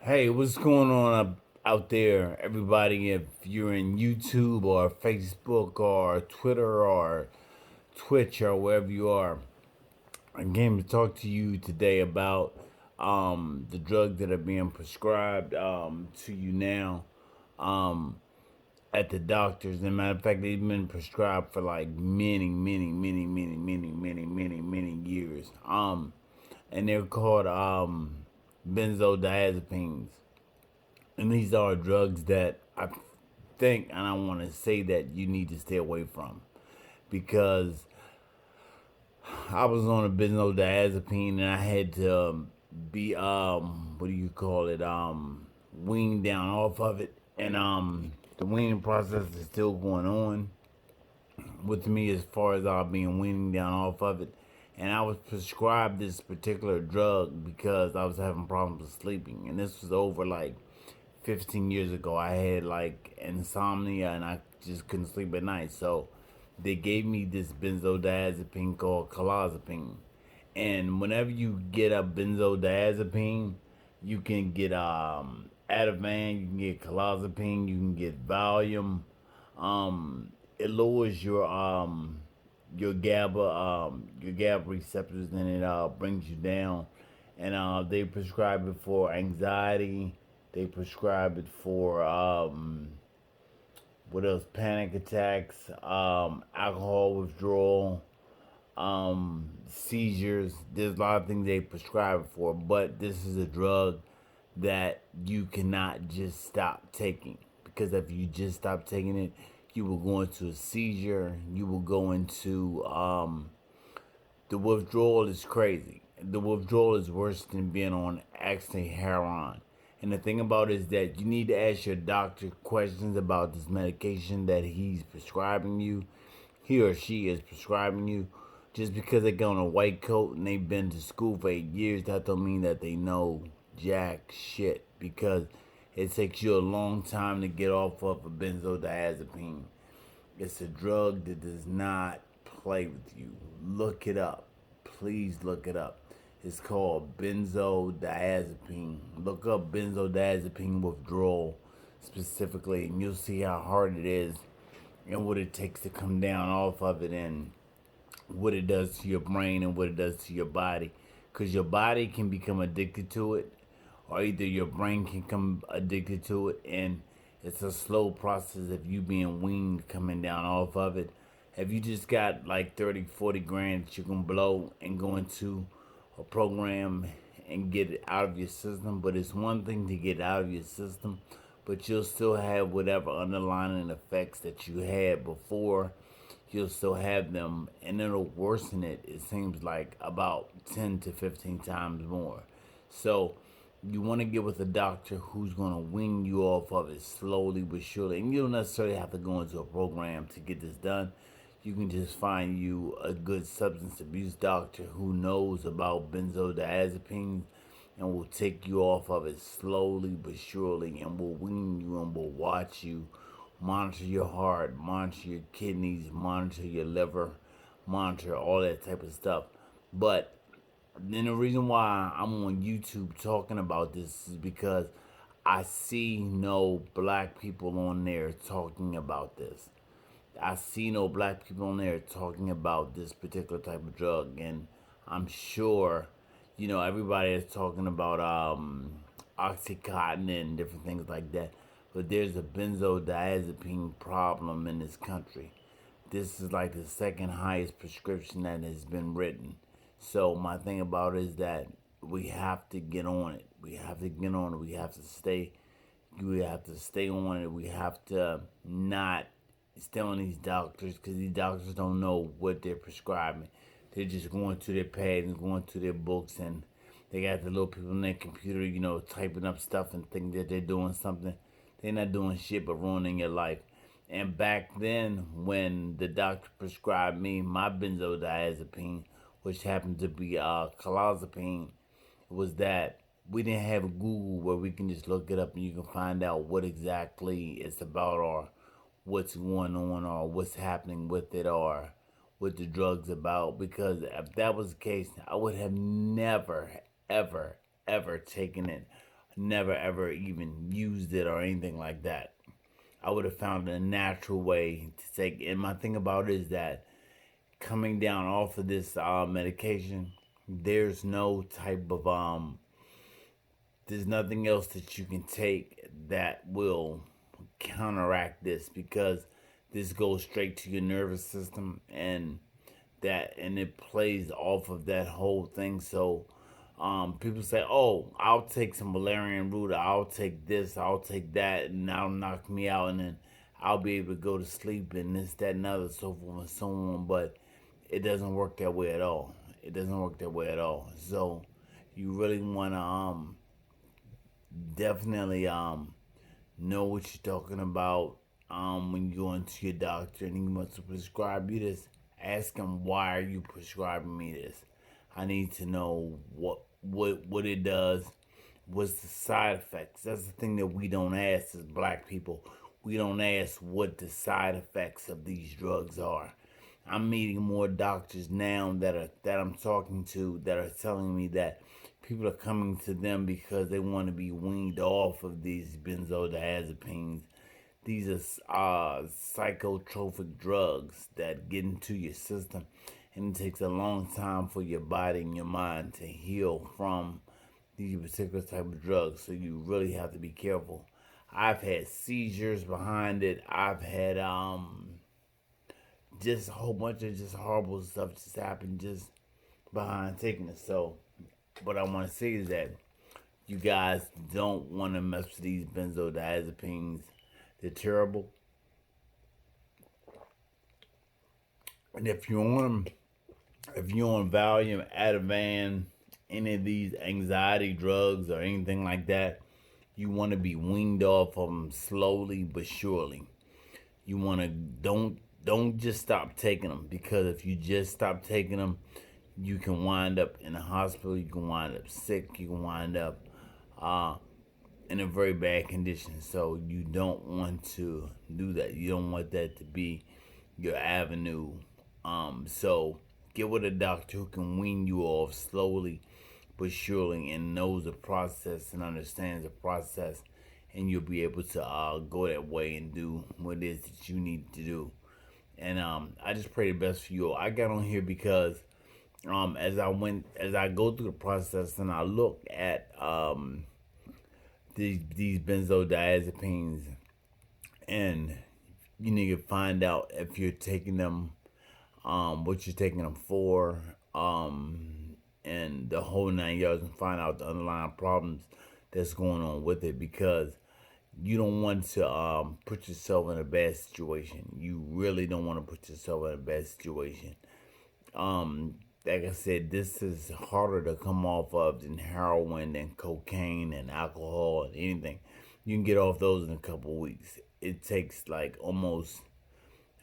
Hey, what's going on out there, everybody? If you're in YouTube or Facebook or Twitter or Twitch or wherever you are, I came to talk to you today about the drugs that are being prescribed to you now at the doctors. As a matter of fact, they've been prescribed for like many years. And they're called benzodiazepines. And these are drugs that I think and I want to say that you need to stay away from because I was on a benzodiazepine and I had to be what do you call it weaned down off of it, and the weaning process is still going on with me as far as being weaning down off of it. And I was prescribed this particular drug because I was having problems with sleeping, and this was over like 15 years ago. I had like insomnia and I just couldn't sleep at night. So they gave me this benzodiazepine called clozapine. And whenever you get a benzodiazepine, you can get Ativan, you can get clozapine, you can get Valium. It lowers your GABA receptors, and it brings you down. And they prescribe it for anxiety. They prescribe it for what else? Panic attacks, alcohol withdrawal, seizures. There's a lot of things they prescribe it for, but this is a drug that you cannot just stop taking, because if you just stop taking it, you will go into a seizure. You will go into the withdrawal is crazy. The withdrawal is worse than being on actually heroin. And the thing about it is that you need to ask your doctor questions about this medication that he's prescribing you, he or she is prescribing you. Just because they got on a white coat and they've been to school for 8 years, that don't mean that they know jack shit. Because it takes you a long time to get off of a benzodiazepine. It's a drug that does not play with you. Look it up. Please look it up. It's called benzodiazepine. Look up benzodiazepine withdrawal specifically, and you'll see how hard it is and what it takes to come down off of it, and what it does to your brain and what it does to your body. Because your body can become addicted to it, or either your brain can come addicted to it, and it's a slow process of you being weaned coming down off of it. If you just got like 30, 40 grand that you can blow and go into a program and get it out of your system, but it's one thing to get out of your system, but you'll still have whatever underlying effects that you had before. You'll still have them, and it'll worsen it. It seems like about 10 to 15 times more. So you want to get with a doctor who's going to wean you off of it slowly but surely. And you don't necessarily have to go into a program to get this done. You can just find you a good substance abuse doctor who knows about benzodiazepines and will take you off of it slowly but surely, and will wean you and will watch you, monitor your heart, monitor your kidneys, monitor your liver, monitor all that type of stuff. But then the reason why I'm on YouTube talking about this is because I see no black people on there talking about this. I see no black people on there talking about this particular type of drug, and I'm sure, everybody is talking about oxycontin and different things like that. But there's a benzodiazepine problem in this country. This is like the second highest prescription that has been written. So my thing about it is that we have to get on it. We have to get on it. We have to stay. We have to stay on it. We have to not stay on these doctors, because these doctors don't know what they're prescribing. They're just going to their pads and going to their books, and they got the little people on their computer, typing up stuff and think that they're doing something. They're not doing shit but ruining your life. And back then, when the doctor prescribed me my benzodiazepine, which happened to be clozapine, was that we didn't have Google where we can just look it up and you can find out what exactly it's about, or what's going on, or what's happening with it, or what the drug's about. Because if that was the case, I would have never, ever, ever taken it. never ever even used it or anything like that. I would have found a natural way to take. And my thing about it is that coming down off of this medication, there's no type of there's nothing else that you can take that will counteract this, because this goes straight to your nervous system, and it plays off of that whole thing. So people say, "Oh, I'll take some valerian root. I'll take this. I'll take that, and that'll knock me out, and then I'll be able to go to sleep and this, that, and other, so forth and so on." But it doesn't work that way at all. It doesn't work that way at all. So you really want to definitely know what you're talking about when you go into your doctor and he wants to prescribe you this. Ask him, why are you prescribing me this? I need to know what it does. What's the side effects? That's the thing that we don't ask as black people. We don't ask what the side effects of these drugs are. I'm meeting more doctors now that I'm talking to that are telling me that people are coming to them because they want to be weaned off of these benzodiazepines. These are psychotropic drugs that get into your system, and it takes a long time for your body and your mind to heal from these particular type of drugs. So you really have to be careful. I've had seizures behind it. I've had just a whole bunch of just horrible stuff just happened just behind taking it. So what I want to say is that you guys don't want to mess with these benzodiazepines. They're terrible. And if you're on Valium, Ativan, any of these anxiety drugs or anything like that, you want to be weaned off of them slowly but surely. You want to don't just stop taking them, because if you just stop taking them, you can wind up in a hospital. You can wind up sick. You can wind up uh, in a very bad condition. So you don't want to do that. You don't want that to be your avenue. So get with a doctor who can wean you off slowly but surely, and knows the process and understands the process, and you'll be able to go that way and do what it is that you need to do. And I just pray the best for you. I got on here because as I go through the process and I look at these benzodiazepines, and you need to find out if you're taking them, what you're taking them for, and the whole 9 yards, and find out the underlying problems that's going on with it, because you don't want to put yourself in a bad situation. You really don't want to put yourself in a bad situation. Like I said, this is harder to come off of than heroin and cocaine and alcohol and anything. You can get off those in a couple of weeks. It takes like almost,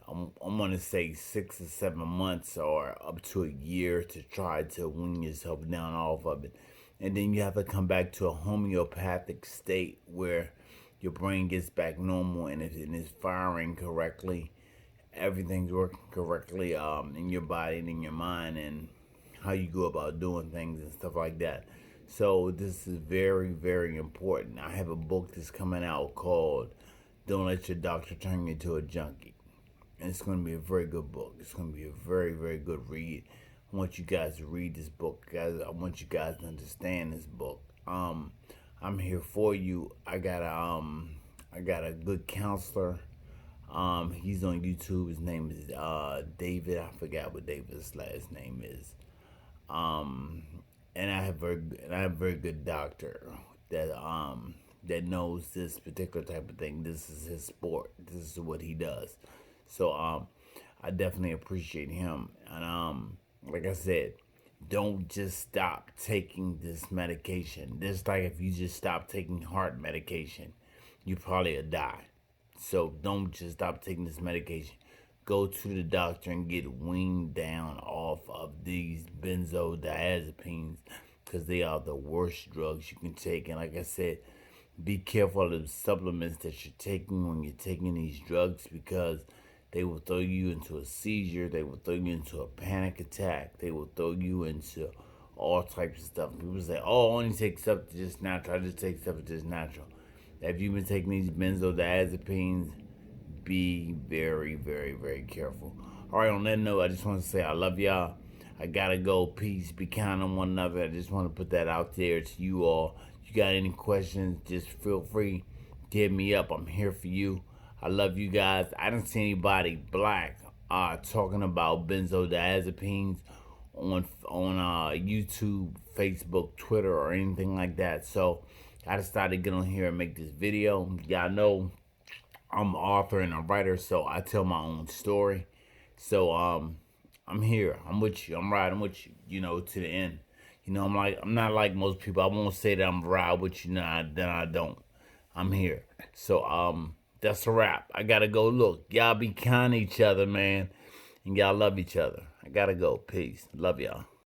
I'm gonna say 6 or 7 months or up to a year to try to wean yourself down off of it. And then you have to come back to a homeopathic state where your brain gets back normal and it's firing correctly. Everything's working correctly in your body and in your mind, and how you go about doing things and stuff like that. So this is very, very important. I have a book that's coming out called "Don't Let Your Doctor Turn You into a Junkie," and it's going to be a very good book. It's going to be a very, very good read. I want you guys to read this book, guys. I want you guys to understand this book. I'm here for you. I got a good counselor. He's on YouTube. His name is David. I forgot what David's last name is. Um, and I have a very good doctor that knows this particular type of thing. This is his sport. This is what he does. So I definitely appreciate him. And like I said, don't just stop taking this medication. Just like if you just stop taking heart medication, you probably will die. So don't just stop taking this medication. Go to the doctor and get weaned down off of these benzodiazepines, because they are the worst drugs you can take. And like I said, be careful of the supplements that you're taking when you're taking these drugs, because they will throw you into a seizure. They will throw you into a panic attack. They will throw you into all types of stuff. People say, "Oh, I only take stuff that's just natural. I just take stuff that's just natural." If you've been taking these benzodiazepines, be very, very, very careful. All right, on that note, I just want to say I love y'all. I gotta go. Peace. Be kind on one another. I just want to put that out there to you all. If you got any questions, just feel free to hit me up. I'm here for you. I love you guys. I didn't see anybody black talking about benzodiazepines on YouTube, Facebook, Twitter, or anything like that. So I decided to get on here and make this video. Y'all know I'm an author and a writer, so I tell my own story. So I'm here. I'm with you. I'm riding with you. You know, to the end. You know, I'm not like most people. I won't say that I'm ride with you now. Then I don't. I'm here. So that's a wrap. I gotta go. Look, y'all be kind to each other, man, and y'all love each other. I gotta go. Peace. Love y'all.